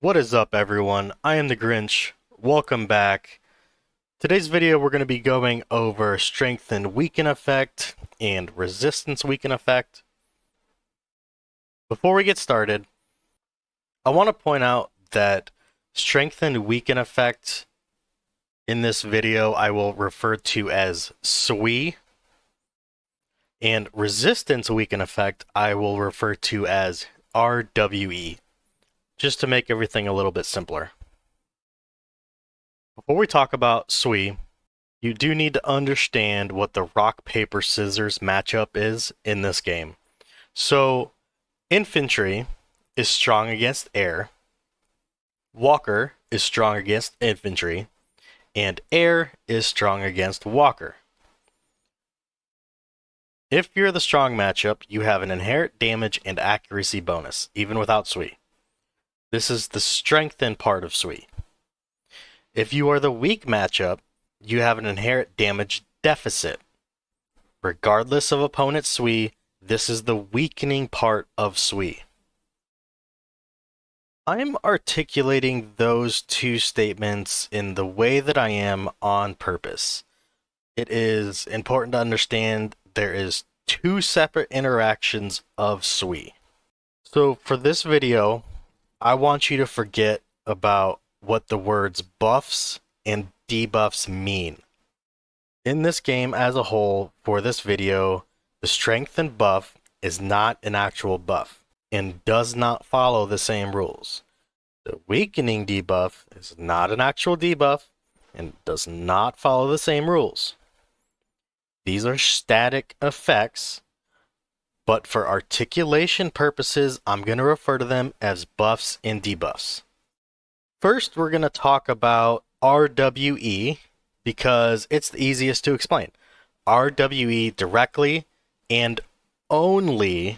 What is up, everyone? I am the Grinch. Welcome back. Today's video we're going to be going over strength and weaken effect and resistance weaken effect. Before we get started, I want to point out that strength and weaken effect in this video I will refer to as SWE, and resistance weaken effect I will refer to as RWE, just to make everything a little bit simpler. Before we talk about SWE, you do need to understand what the rock, paper, scissors matchup is in this game. So, infantry is strong against air, walker is strong against infantry, and air is strong against walker. If you're the strong matchup, you have an inherent damage and accuracy bonus, even without SWE. This is the strengthen part of SWE. If you are the weak matchup, you have an inherent damage deficit. Regardless of opponent's SWE, this is the weakening part of SWE. I'm articulating those two statements in the way that I am on purpose. It is important to understand there is two separate interactions of SWE. So for this video, I want you to forget about what the words buffs and debuffs mean. In this game as a whole, for this video, the strengthen buff is not an actual buff and does not follow the same rules. The weakening debuff is not an actual debuff and does not follow the same rules. These are static effects, but for articulation purposes, I'm going to refer to them as buffs and debuffs. First, we're going to talk about RWE because it's the easiest to explain. RWE directly and only,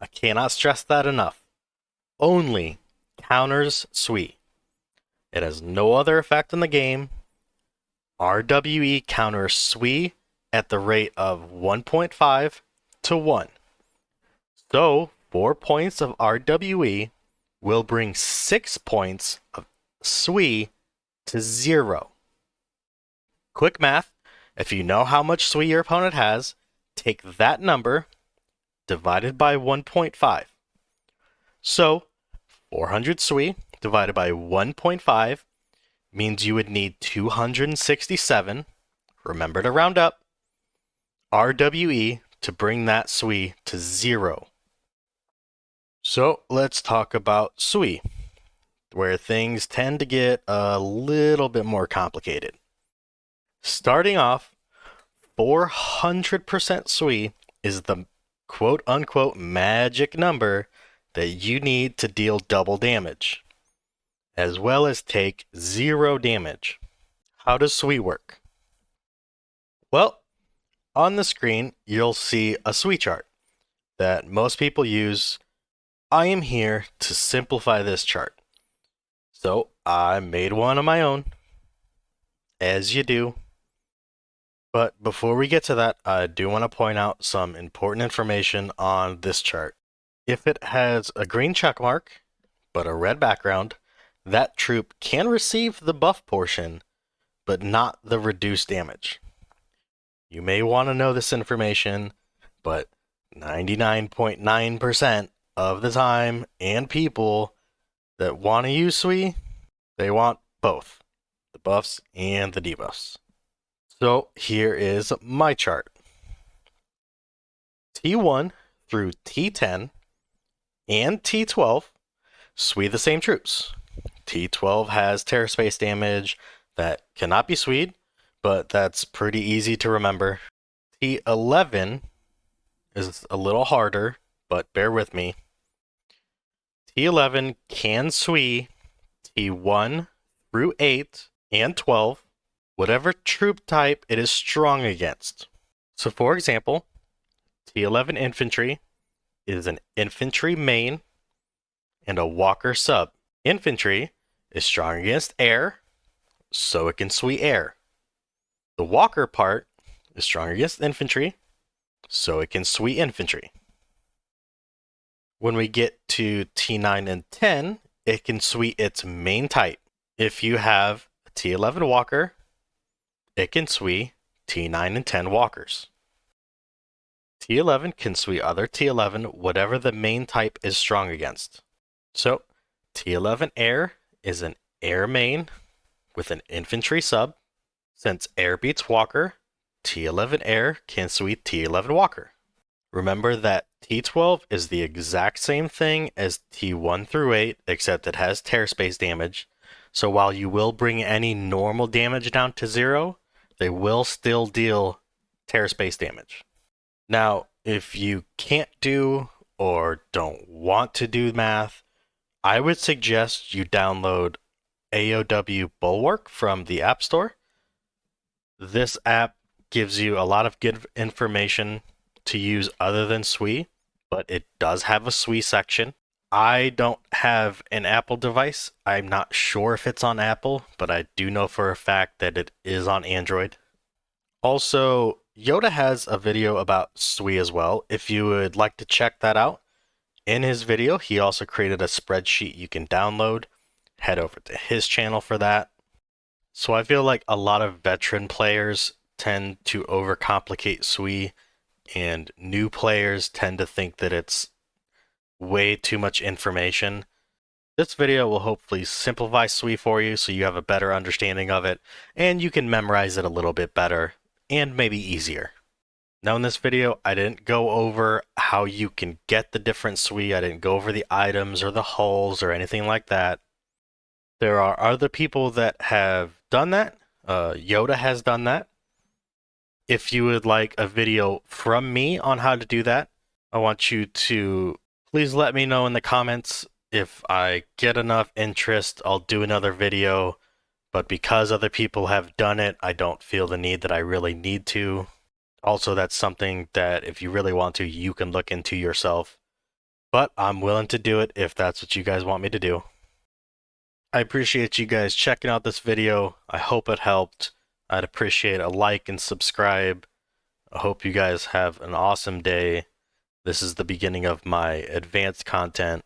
I cannot stress that enough, only counters SWE. It has no other effect in the game. RWE counters SWE at the rate of 1.5 to 1. So, 4 points of RWE will bring 6 points of SWE to 0. Quick math, if you know how much SWE your opponent has, take that number divided by 1.5. So, 400 SWE divided by 1.5 means you would need 267, remember to round up, RWE to bring that SWE to 0. So let's talk about SWE, where things tend to get a little bit more complicated. Starting off, 400% SWE is the quote-unquote magic number that you need to deal double damage, as well as take 0 damage. How does SWE work? Well, on the screen, you'll see a SWE chart that most people use. I am here to simplify this chart. So I made one of my own, as you do. But before we get to that, I do want to point out some important information on this chart. If it has a green check mark, but a red background, that troop can receive the buff portion, but not the reduced damage. You may want to know this information, but 99.9% of the time and people that want to use SWE, they want both, the buffs and the debuffs. So here is my chart. T1 through T10 and T12 SWE the same troops. T12 has terror space damage that cannot be SWE'd, but that's pretty easy to remember. T11 is a little harder, but bear with me. T11 can SWE T1 through 8 and 12, whatever troop type it is strong against. So for example, T11 infantry is an infantry main and a walker sub. Infantry is strong against air, so it can SWE air. The walker part is strong against infantry, so it can SWE infantry. When we get to T9 and 10, it can SWE its main type. If you have a T11 walker, it can SWE T9 and 10 walkers. T11 can SWE other T11 whatever the main type is strong against. So, T11 Air is an air main with an infantry sub. Since air beats walker, T11 Air can SWE T11 walker. Remember that T12 is the exact same thing as T1 through 8, except it has tear space damage. So while you will bring any normal damage down to 0, they will still deal tear space damage. Now, if you can't do or don't want to do math, I would suggest you download AOW Bulwark from the App Store. This app gives you a lot of good information to use other than SWE, but it does have a SWE section. I don't have an Apple device. I'm not sure if it's on Apple, but I do know for a fact that it is on Android. Also, Yoda has a video about SWE as well, if you would like to check that out. In his video, he also created a spreadsheet you can download. Head over to his channel for that. So I feel like a lot of veteran players tend to overcomplicate SWE, and new players tend to think that it's way too much information. This video will hopefully simplify SWE for you so you have a better understanding of it, and you can memorize it a little bit better, and maybe easier. Now in this video, I didn't go over how you can get the different SWE, I didn't go over the items or the hulls or anything like that. There are other people that have done that. Yoda has done that. If you would like a video from me on how to do that, I want you to please let me know in the comments. If I get enough interest, I'll do another video. But because other people have done it, I don't feel the need that I really need to. Also, that's something that if you really want to, you can look into yourself. But I'm willing to do it if that's what you guys want me to do. I appreciate you guys checking out this video. I hope it helped. I'd appreciate a like and subscribe. I hope you guys have an awesome day. This is the beginning of my advanced content.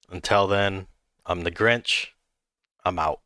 Until then, I'm the Grinch. I'm out.